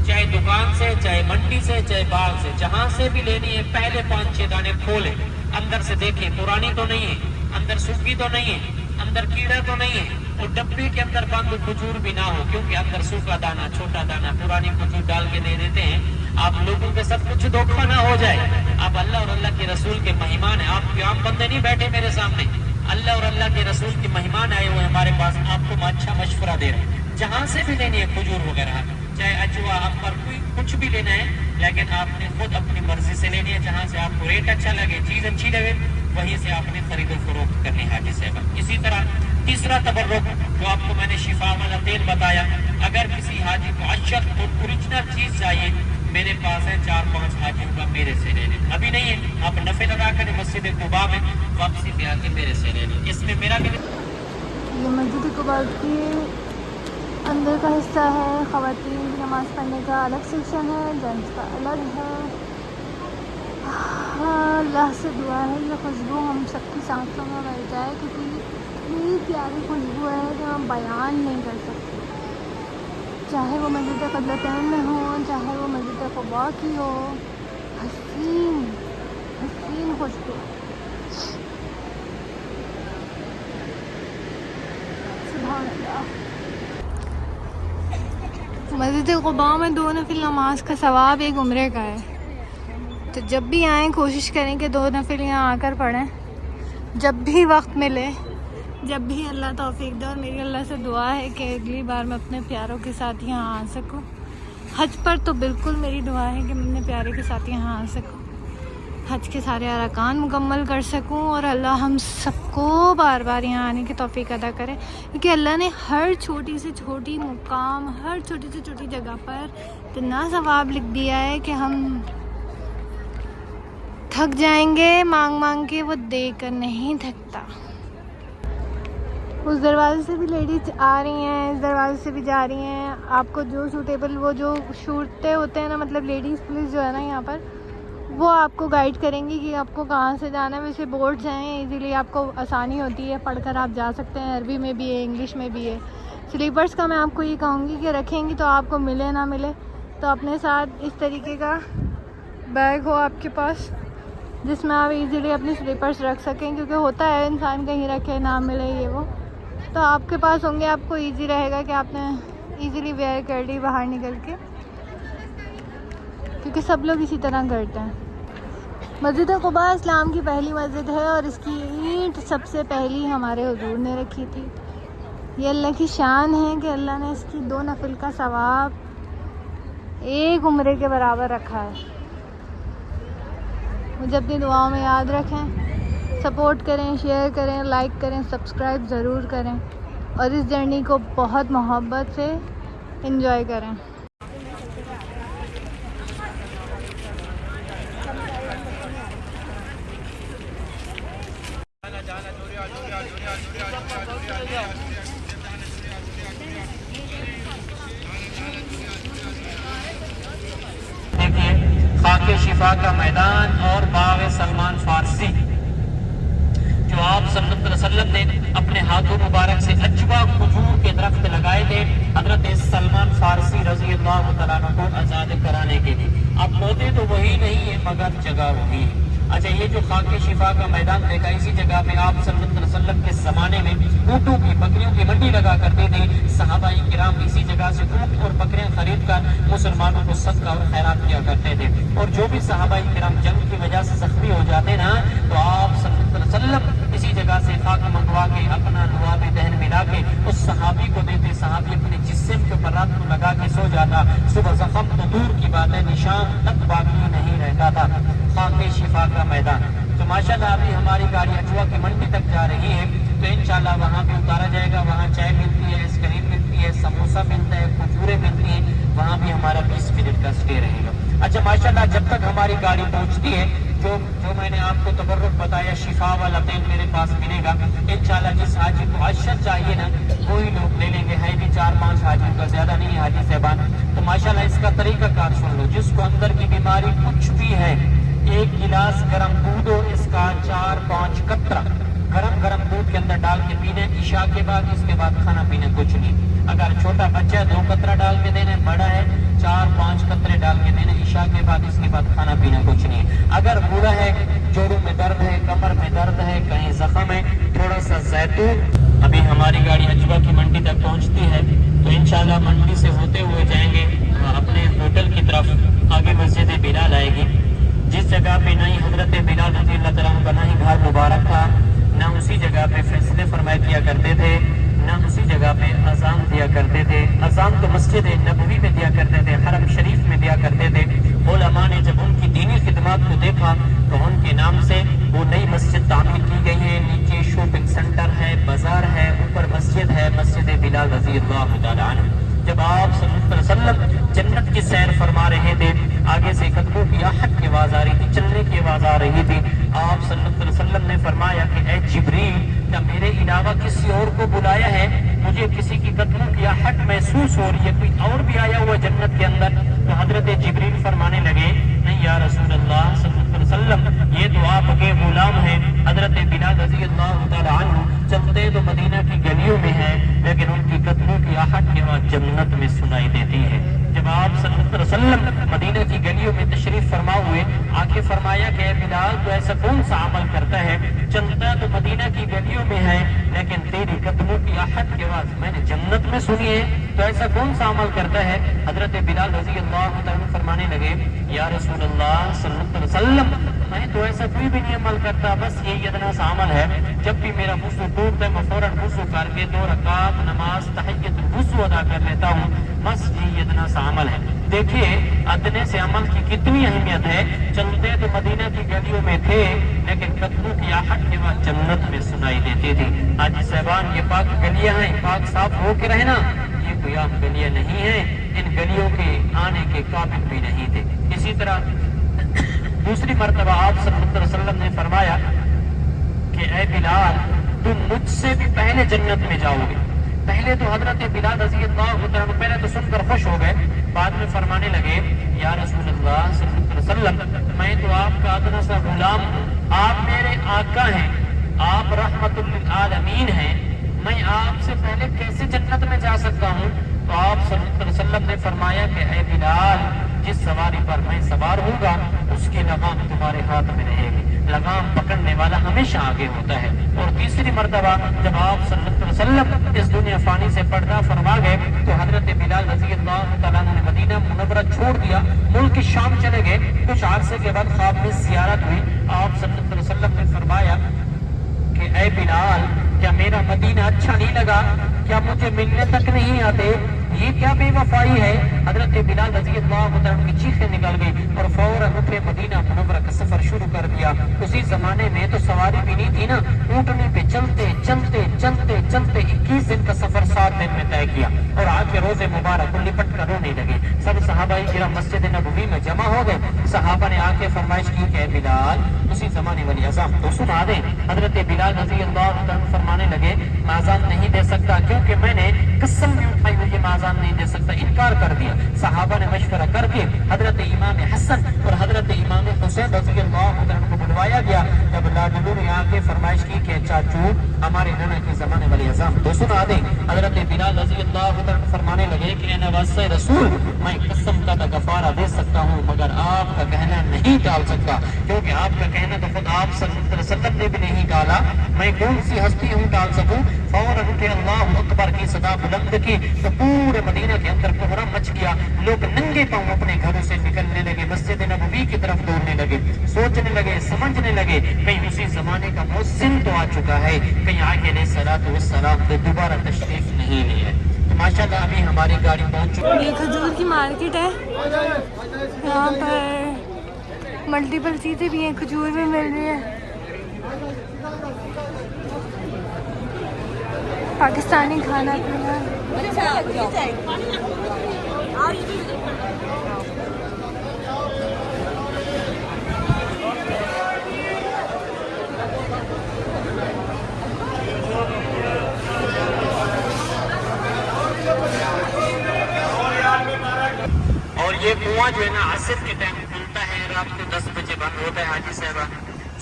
चाहे दुकान से, चाहे मंडी से, चाहे बाग से, जहाँ से भी लेनी है, पहले 5-6 दाने खोले, अंदर से देखें पुरानी तो नहीं है, अंदर सूखी तो नहीं है, अंदर कीड़ा तो नहीं है, और डब्बे के अंदर बंद खजूर भी ना हो, क्योंकि अंदर सूखा दाना, छोटा दाना, पुरानी खजूर डाल के दे देते हैं। आप लोगों के सब कुछ धोखा ना हो जाए। आप अल्लाह और अल्लाह के रसूल के मेहमान हैं, आप आम बंदे नहीं बैठे मेरे सामने, अल्लाह और अल्लाह के रसूल के मेहमान आए हुए हमारे पास, आपको अच्छा मशवरा दे रहे हैं। जहाँ से भी लेनी है खजूर वगैरह, चाहे अजवा, अंबर, कोई कुछ भी लेना है, लेकिन आपने खुद अपनी मर्जी से लेनी है। जहाँ से आपको रेट अच्छा लगे, चीज अच्छी लगे, वहीं से आपने खरीदो फरोख्त करनी है हाजी साहब। इसी तरह तीसरा तबर्रुक जो आपको मैंने शिफा वाला तेल बताया, अगर किसी हाजी को अशक और ओरिजिनल चीज चाहिए, मेरे पास है 4-5 हाजियों का, मेरे से ले लें। अभी नहीं है, आप नफे लगा कर मस्जिद कुबा में वापसी पे आके मेरे से ले लें। इसमें मेरा भी ये मस्जिद कुबा की अंदर का हिस्सा है। ख़वातीन की नमाज़ पढ़ने का अलग सेक्शन है, जेंट्स का अलग है। हाँ, अल्लाह से दुआ है ये खुशबू हम सबकी सांसों में भर जाए, क्योंकि इतनी प्यारी खुशबू है कि हम बयान नहीं कर सकते। चाहे वो मस्जिद क़िबलतैन में हो, चाहे वो मस्जिद कुबा की हो, हसीन हसीन खुशबू। सुभान अल्लाह। मस्जिद कुबा में 2 नफिल नमाज का सवाब एक उम्रे का है। तो जब भी आएँ कोशिश करें कि 2 नफिल यहाँ आकर पढ़ें, जब भी वक्त मिले, जब भी अल्लाह तौफीक दे। और मेरी अल्लाह से दुआ है कि अगली बार मैं अपने प्यारों के साथ यहाँ आ सकूँ। हज पर तो बिल्कुल मेरी दुआ है कि मैं अपने प्यारे के साथ यहाँ आ सकूँ, हज के सारे अरकान मुकम्मल कर सकूं, और अल्लाह हम सबको बार बार यहाँ आने की तौफीक अदा करे, क्योंकि अल्लाह ने हर छोटी से छोटी मुकाम, हर छोटी से छोटी जगह पर इतना सवाब लिख दिया है कि हम थक जाएंगे मांग मांग के, वो देकर नहीं थकता। उस दरवाजे से भी लेडीज आ रही हैं, इस दरवाजे से भी जा रही हैं। आपको जो सूटेबल, वो जो शूटते होते हैं ना, मतलब लेडीज़ पुलिस जो है ना यहाँ पर, वो आपको गाइड करेंगी कि आपको कहाँ से जाना है। वैसे बोर्ड्स हैं, इजीली आपको आसानी होती है, पढ़कर आप जा सकते हैं। अरबी में भी है, इंग्लिश में भी है। स्लीपर्स का मैं आपको ये कहूँगी कि रखेंगी तो आपको मिले ना मिले, तो अपने साथ इस तरीके का बैग हो आपके पास, जिसमें आप इजीली अपने स्लीपर्स रख सकें, क्योंकि होता है इंसान कहीं रखे ना मिले ये वो, तो आपके पास होंगे, आपको ईजी रहेगा कि आपने ईज़िली वेयर कर ली बाहर निकल के, क्योंकि सब लोग इसी तरह करते हैं। मस्जिद कुबा इस्लाम की पहली मस्जिद है, और इसकी ईंट सबसे पहली हमारे हुजूर ने रखी थी। ये अल्लाह की शान है कि अल्लाह ने इसकी 2 नफिल का सवाब एक उम्रे के बराबर रखा है। मुझे अपनी दुआओं में याद रखें, सपोर्ट करें, शेयर करें, लाइक करें, सब्सक्राइब ज़रूर करें, और इस जर्नी को बहुत मोहब्बत से एंजॉय करें। खाके शिफा का मैदान और बाग सलमान फारसी, जो आप सल्लल्लाहु अलैहि वसल्लम ने अपने हाथों मुबारक से अजवा खजूर के दरख्त लगाए थे हजरत सलमान फारसी रजी अल्लाह तआला अन्हु को आजाद कराने के लिए। अब पौधे तो वही नहीं है मगर जगह वही है। अच्छा, ये जो खाके शिफा का मैदान देखा, इसी जगह पे आप सल्लल्लाहु अलैहि वसल्लम के ज़माने में ऊँटों की, बकरियों की मंडी लगा करते थे। सहाबाई किराम इसी जगह से ऊँट और बकरियां खरीद कर मुसलमानों को सदका और खैरात किया करते थे। और जो भी सहाबाई किराम जंग की वजह से जख्मी हो जाते ना, तो आप सल्लल्लाहु अलैहि वसल्लम इसी जगह से खाक मंगवा के अपना दुआब दहन मिला के उस सहाबी को देते। सहाबी अपने जिस्म के ऊपर रात को लगा के सो जाता। सुबह जख्म तो दूर की बात है, निशान तक बाकी नहीं रहता था। खाके शिफा का मैदान, तो माशाल्लाह अभी हमारी गाड़ी अजवा की मंडी तक जा रही है, तो इंशाल्लाह वहाँ भी उतारा जाएगा। वहाँ चाय मिलती है, आइसक्रीम मिलती है, समोसा मिलता है, खजूरें मिलती हैं। वहाँ भी हमारा 20 मिनट का स्टे रहेगा। अच्छा माशाल्लाह, जब तक हमारी गाड़ी पहुँचती है, जो मैंने आपको तबर्रुक बताया, शिफा वाला तेल मेरे पास मिलेगा इंशाल्लाह। जिस हाजी को अशर चाहिए ना, वही लोग ले लेंगे। है भी 4-5 हाजी का, ज्यादा नहीं है हाजी साहबान। तो माशाल्लाह इसका तरीका कार सुन लो। जिसको अंदर की बीमारी कुछ भी है, एक गिलास गर्म दूध हो, इसका 4-5 कतरा गरम गरम दूध के अंदर डाल के पीने ईशा के बाद, इसके बाद खाना पीना कुछ नहीं। अगर छोटा बच्चा है 2 कतरा डाल के देने, बड़ा है 4-5 कतरे डाल के देने ईशा के बाद, इसके बाद खाना पीना कुछ नहीं। अगर बूढ़ा है, जोड़ों में दर्द है, कमर में दर्द है, कहीं जख्म है, थोड़ा सा जैतून। अभी हमारी गाड़ी अजवा की मंडी तक पहुंचती है, तो इंशाल्लाह मंडी से होते हुए जाएंगे अपने होटल की तरफ। आगे मस्जिद बिलाल आएगी, जिस जगह पे नई हजरत बिलाल रज़ी अल्लाह तआला अन्हु का नई घर मुबारक था, न उसी जगह पे फैसले फरमाया किया करते थे, न उसी जगह पे अजान दिया करते थे। अजान तो मस्जिद नबवी में दिया करते थे, हरम शरीफ में दिया करते थे। उलमा ने जब उनकी दीनी खिदमत को देखा तो उनके नाम से वो नई मस्जिद तामीर की गई है। नीचे शॉपिंग सेंटर है, बाजार है, ऊपर मस्जिद है, मस्जिद बिलाल रज़ी अल्लाह तआला अन्हु। जब आप सल्लल्लाहु अलैहि वसल्लम जन्नत की सैर फरमा रहे थे, आगे से कदमों की आहट की आवाज आ रही थी, चलने की आवाज आ रही थी। आप सल्लल्लाहु अलैहि वसल्लम ने फरमाया कि ऐ जिब्रील, क्या मेरे अलावा किसी और को बुलाया है? मुझे किसी की कदमों की आहट महसूस हो रही है, कोई और भी आया हुआ जन्नत के अंदर? तो हजरत जिब्रील फरमाने लगे, नहीं या रसूल अल्लाह सल्लल्लाहु अलैहि वसल्लम, ये तो आपके गुलाम हैं हजरत बिलाल रज़ी अल्लाह तआला अन्हु। चलते तो मदीना की गलियों में है, लेकिन उनकी कदमों की आहट के बाद जन्नत में सुनाई देती है। जब आप सल्लल्लाहु अलैहि वसल्लम मदीना की गलियों में तशरीफ फरमा हुए, आके फरमाया कि बिलाल, तो ऐसा कौन सा अमल करता है, चलता तो मदीना की गलियों में है, लेकिन तेरी कदमों की आहट के बाद मैंने जन्नत में सुनी है, तो ऐसा कौन सा अमल करता है? हजरत बिलाल रज़ी अल्लाह तआला अन्हु फरमाने लगे, या रसूल अल्लाह सल्लल्लाहु अलैहि वसल्लम, मैं तो ऐसा कोई भी नहीं अमल करता, बस ये इतना सा अमल है, जब भी मेरा वुज़ू टूटता है मैं फौरन वुज़ू करके 2 रकात नमाज तहिय्यतुल वुज़ू अदा कर लेता हूँ, बस ये इतना सा अमल है। देखिए अदने से अमल की कितनी अहमियत है। चलते तो मदीना की गलियों में थे, लेकिन कदमों की आहट के बाद जन्नत में सुनाई देती थी। आज साहबान ये पाक गलियां हैं, पाक साफ हो के रहना, ये कोई आम गलियां नहीं है, इन गलियों के आने के काबिल भी नहीं थे। इसी तरह दूसरी मर्तबा आप सल्लल्लाहु अलैहि वसल्लम ने फरमाया कि ऐ बिलाल, तुम मुझसे भी पहले जन्नत में जाओगे। पहले तो हजरत बिलाल रज़ी अल्लाह तआला अन्हु पहले तो सुनकर खुश हो गए, बाद में फरमाने लगे, या रसूल अल्लाह सल्लल्लाहु अलैहि वसल्लम, मैं तो आपका अदना सा गुलाम हूँ, आप मेरे आका हैं, आप रहमतुल लिल आलमीन हैं, मैं आपसे पहले कैसे जन्नत में जा सकता हूँ? तो आप सल्लल्लाहु अलैहि वसल्लम ने फरमाया कि ऐ बिलाल, जिस सवारी पर मैं सवार होऊंगा उसकी लगाम तुम्हारे हाथ में रहेगी, लगाम पकड़ने वाला हमेशा आगे होता है। और तीसरी मर्तबा जब आप सल्लल्लाहु अलैहि वसल्लम इस दुनिया फानी से पर्दा फरमा गए, तो हजरत बिलाल रज़ी अल्लाह तआला अन्हु ने मदीना मुनव्वरा छोड़ दिया, मुल्क शाम चले गए। कुछ अरसे के बाद ख्वाब में ज़ियारत हुई, आप सल्लल्लाहु अलैहि वसल्लम ने फरमाया कि ऐ बिलाल, क्या मेरा मदीना अच्छा नहीं लगा? क्या मुझे मिलने तक नहीं आते? ये क्या बेवफाई है? हजरत बिलाल रज़ी अल्लाह तआला अन्हु की चीखें निकल गई और फौरन उठे मदीना मुनव्वरा का सफर शुरू कर दिया। उसी जमाने में तो सवारी भी नहीं थी ना, ऊँटनी पे चलते चलते चलते चलते 21 दिन का सफर 7 दिन में तय किया और आके रोजे मुबारक को लिपट कर रोने लगे। सब सहाबाई किराम मस्जिद नबवी में जमा हो गए। सहाबा ने आके फरमाइश की कि बिलाल, उसी जमाने वाली अज़ान तो सुना दे। हजरत बिलाल रज़ी अल्लाह तआला अन्हु फरमाने लगे, मैं अज़ान नहीं दे सकता, क्योंकि मैंने कसम भी उठाई हुई है, मैं अज़ान नहीं दे सकता, इनकार कर दिया। सहाबा ने मशवरा करके हजरत इमाम हसन और हजरत इमाम हुसैन रज़ी अल्लाह तआला अन्हु को बुलवाया गया। जब लाडलू ने आके फरमाइश की कि चाचू, हमारे नाना के जमाने वाली अज़ान तो सुना दे। हजरत बिलाल रज़ी अल्लाह तआला अन्हु फरमाने लगे कि ए नवाज़े रसूल, मैं कसम का गफारा दे सकता हूँ, मगर आपका कहना नहीं टाल सकता, क्योंकि आपका कहना तो खुद आप सल्लल्लाहु अलैहि वसल्लम ने भी नहीं टाला, मैं कौन सी हस्ती हूँ टाल सकूं? फौरन उठे अल्लाहु अकबर की सदा बुलंद की, तो पूरे मदीना के अंदर कोहराम मच गया। लोग नंगे पांव अपने घरों से निकलने लगे, मस्जिद नबवी की तरफ दौड़ने लगे, सोचने लगे, समझने लगे, कहीं उसी जमाने का मुअज्जिन तो आ चुका है, कहीं आके अलैहिस्सलातु वस्सलाम तो दोबारा तशरीफ नहीं ली है। तो माशाल्लाह अभी हमारी गाड़ी पहुंच चुकी है। ये खजूर की मार्केट है, यहाँ पर मल्टीपल चीज़ें भी हैं, खजूर भी मिल रही है, पाकिस्तानी खाना पीना। और یہ کنواں جو ہے نا عصر کے ٹائم کھلتا ہے، رات کو 10 بجے بند ہوتا ہے حاجی صاحبہ.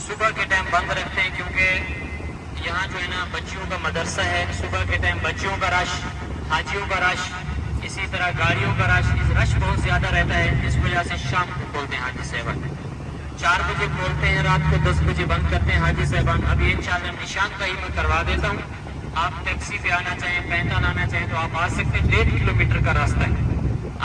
صبح کے ٹائم بند رکھتے ہیں کیونکہ یہاں جو ہے نا بچیوں کا مدرسہ ہے. صبح کے ٹائم بچیوں کا رش، حاجیوں کا رش، اسی طرح گاڑیوں کا رش بہت زیادہ رہتا ہے. اس وجہ سے شام کو کھولتے ہیں حاجی صاحبہ. 4 بجے کھولتے ہیں، رات کو 10 بجے بند کرتے ہیں حاجی صاحبان. ابھی انشاءاللہ نشان کا ہی میں کروا دیتا ہوں. آپ ٹیکسی پہ آنا چاہیں، پینتال آنا چاہیں تو آپ آ سکتے ہیں. 1.5 کلومیٹر کا راستہ ہے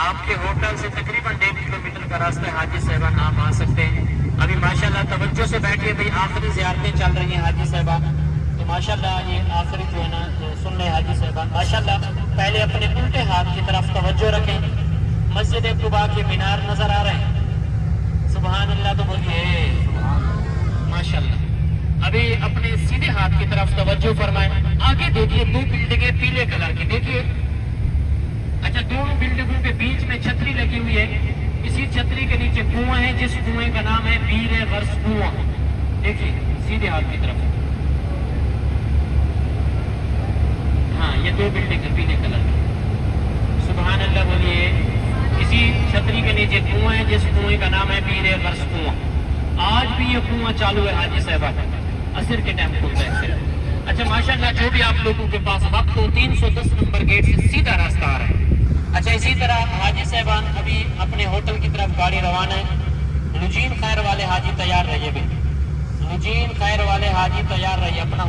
آپ کے ہوٹل سے، تقریباً 1.5 کلومیٹر کا راستہ ہے حاجی صاحبان. آپ آ سکتے ہیں. ابھی ماشاءاللہ توجہ سے بیٹھیے بھائی، آخری زیارتیں چل رہی ہیں حاجی صاحبان. تو ماشاءاللہ یہ آخری جو ہے نا سن لیں حاجی صاحبان. ماشاءاللہ پہلے اپنے الٹے ہاتھ کی طرف توجہ رکھیں. مسجد قباء کے مینار نظر آ رہے ہیں؟ سبحان اللہ تو بولیے ماشاءاللہ. ابھی اپنے سیدھے ہاتھ کی طرف توجہ فرمائیں. آگے دیکھیے 2 بلڈنگیں پیلے کلر کی، دیکھیے. اچھا، دونوں بلڈنگوں کے بیچ میں چھتری لگی ہوئی ہے. اسی چھتری کے نیچے کنواں ہے جس کنویں کا نام ہے پیر غرس کنواں. دیکھیے سیدھے ہاتھ کی طرف. ہاں، یہ 2 بلڈنگ پیلے کلر کی. سبحان اللہ بولیے. اسی چھتری کے نیچے کنواں ہے جس کنویں کا نام ہے پیر غرس کنواں. آج بھی یہ کنواں چالو ہے حاجی صاحبہ. عصر کے ٹائم کھلتا ہے صرف. اچھا ماشاءاللہ، جو بھی آپ لوگوں کے پاس وقت ہو، 310 نمبر گیٹ سے سیدھا راستہ آ رہا ہے. اچھا، اسی طرح حاجی صاحبان ابھی اپنے ہوٹل کی طرف گاڑی روانہ ہے. لجین خیر والے حاجی تیار رہیے بھی. لجین خیر والے حاجی تیار رہیے. اپنا